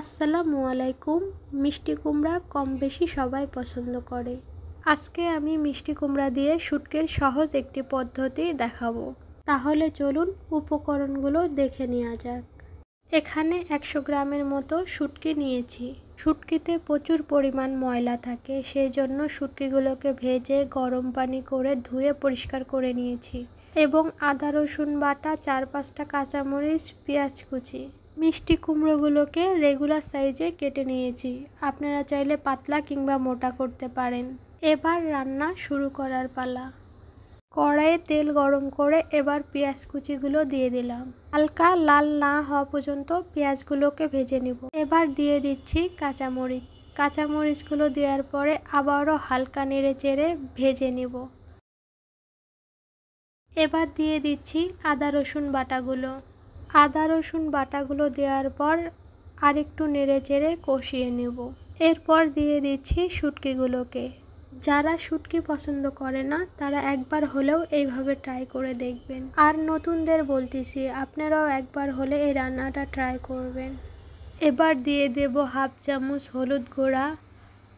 আসসালামু আলাইকুম। মিষ্টি কুমড়া কম বেশি সবাই পছন্দ করে। আজকে আমি মিষ্টি কুমড়া দিয়ে শুটকির সহজ একটি পদ্ধতি দেখাবো। তাহলে চলুন উপকরণগুলো দেখে নেওয়া যাক। এখানে 100 গ্রামের মতো শুটকি নিয়েছি। শুটকিতে প্রচুর পরিমাণ ময়লা থাকে, সেই জন্য শুটকিগুলোকে ভেজে গরম পানি করে ধুয়ে পরিষ্কার করে নিয়েছি এবং আদা রসুন বাটা, 4-5টা কাঁচামরিচ, পেঁয়াজ কুচি। মিষ্টি কুমড়োগুলোকে রেগুলার সাইজে কেটে নিয়েছি। আপনারা চাইলে পাতলা কিংবা মোটা করতে পারেন। এবার রান্না শুরু করার পালা। কড়াইয়ে তেল গরম করে এবার পেঁয়াজ কুচিগুলো দিয়ে দিলাম। হালকা লাল না হওয়া পর্যন্ত পেঁয়াজগুলোকে ভেজে নিব। এবার দিয়ে দিচ্ছি কাঁচামরিচ। কাঁচামরিচগুলো দেওয়ার পরে আবারও হালকা নেড়ে চেড়ে ভেজে নিব। এবার দিয়ে দিচ্ছি আদা রসুন বাটাগুলো। আদা রসুন বাটাগুলো দেওয়ার পর আরেকটু নেড়ে চেড়ে কষিয়ে নেব। এরপর দিয়ে দিচ্ছি শুটকিগুলোকে। যারা শুটকি পছন্দ করে না তারা একবার হলেও এইভাবে ট্রাই করে দেখবেন। আর নতুনদের বলতেছি, আপনারাও একবার হলে এই রান্নাটা ট্রাই করবেন। এবার দিয়ে দেব 1/2 চামচ হলুদ গুঁড়া,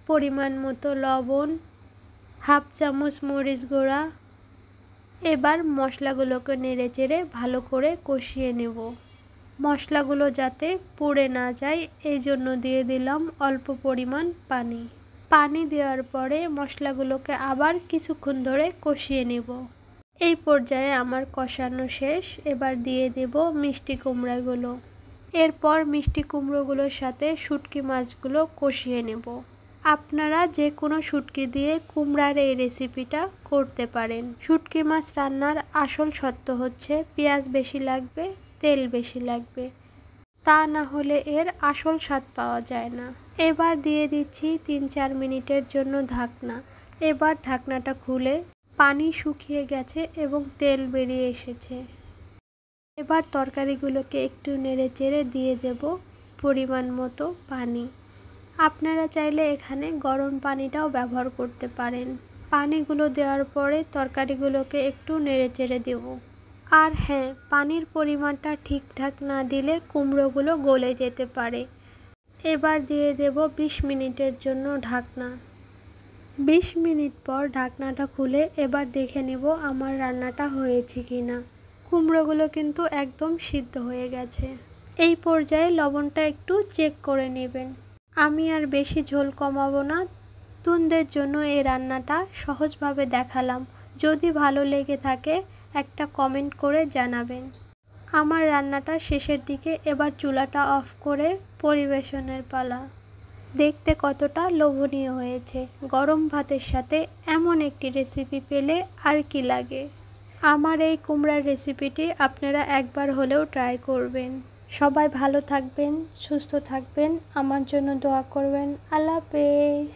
পরিমাণ মতো লবণ, 1/2 চামচ মরিচ গুঁড়া। এবার মশলাগুলোকে নেড়ে চেড়ে ভালো করে কষিয়ে নেব। মশলাগুলো যাতে পুড়ে না যায় এই জন্য দিয়ে দিলাম অল্প পরিমাণ পানি। পানি দেওয়ার পরে মশলাগুলোকে আবার কিছুক্ষণ ধরে কষিয়ে নেব। এই পর্যায়ে আমার কষানো শেষ। এবার দিয়ে দেব মিষ্টি কুমড়াগুলো। এরপর মিষ্টি কুমড়োগুলোর সাথে শুটকি মাছগুলো কষিয়ে নেব। আপনারা যে কোনো শুটকি দিয়ে কুমড়ার এই রেসিপিটা করতে পারেন। শুটকি মাছ রান্নার আসল সত্য হচ্ছে পেঁয়াজ বেশি লাগবে, তেল বেশি লাগবে, তা না হলে এর আসল স্বাদ পাওয়া যায় না। এবার দিয়ে দিচ্ছি 3-4 মিনিটের জন্য ঢাকনা। এবার ঢাকনাটা খুলে পানি শুকিয়ে গেছে এবং তেল বেরিয়ে এসেছে। এবার তরকারিগুলোকে একটু নেড়ে চেড়ে দিয়ে দেব পরিমাণ মতো পানি। আপনারা চাইলে এখানে গরম পানিটাও ব্যবহার করতে পারেন। পানিগুলো দেওয়ার পরে তরকারিগুলোকে একটু নেড়ে চেড়ে দেব। আর হ্যাঁ, পানির পরিমাণটা ঠিকঠাক না দিলে কুমড়োগুলো গলে যেতে পারে। এবার দিয়ে দেব 20 মিনিটের জন্য ঢাকনা। 20 মিনিট পর ঢাকনাটা খুলে এবার দেখে নেব আমার রান্নাটা হয়েছে কিনা। কুমড়োগুলো কিন্তু একদম সিদ্ধ হয়ে গেছে। এই পর্যায়ে লবণটা একটু চেক করে নেবেন। আমি আর বেশি ঝোল কমাবো না, নতুনদের জন্য এই রান্নাটা সহজভাবে দেখালাম। যদি ভালো লেগে থাকে একটা কমেন্ট করে জানাবেন। আমার রান্নাটা শেষের দিকে। এবার চুলাটা অফ করে পরিবেশনের পালা। দেখতে কতটা লোভনীয় হয়েছে। গরম ভাতের সাথে এমন একটি রেসিপি পেলে আর কি লাগে। আমার এই কুমড়ার রেসিপিটি আপনারা একবার হলেও ট্রাই করবেন। সবাই ভালো থাকবেন, সুস্থ থাকবেন, আমার জন্য দোয়া করবেন। আল্লাহ হাফেজ।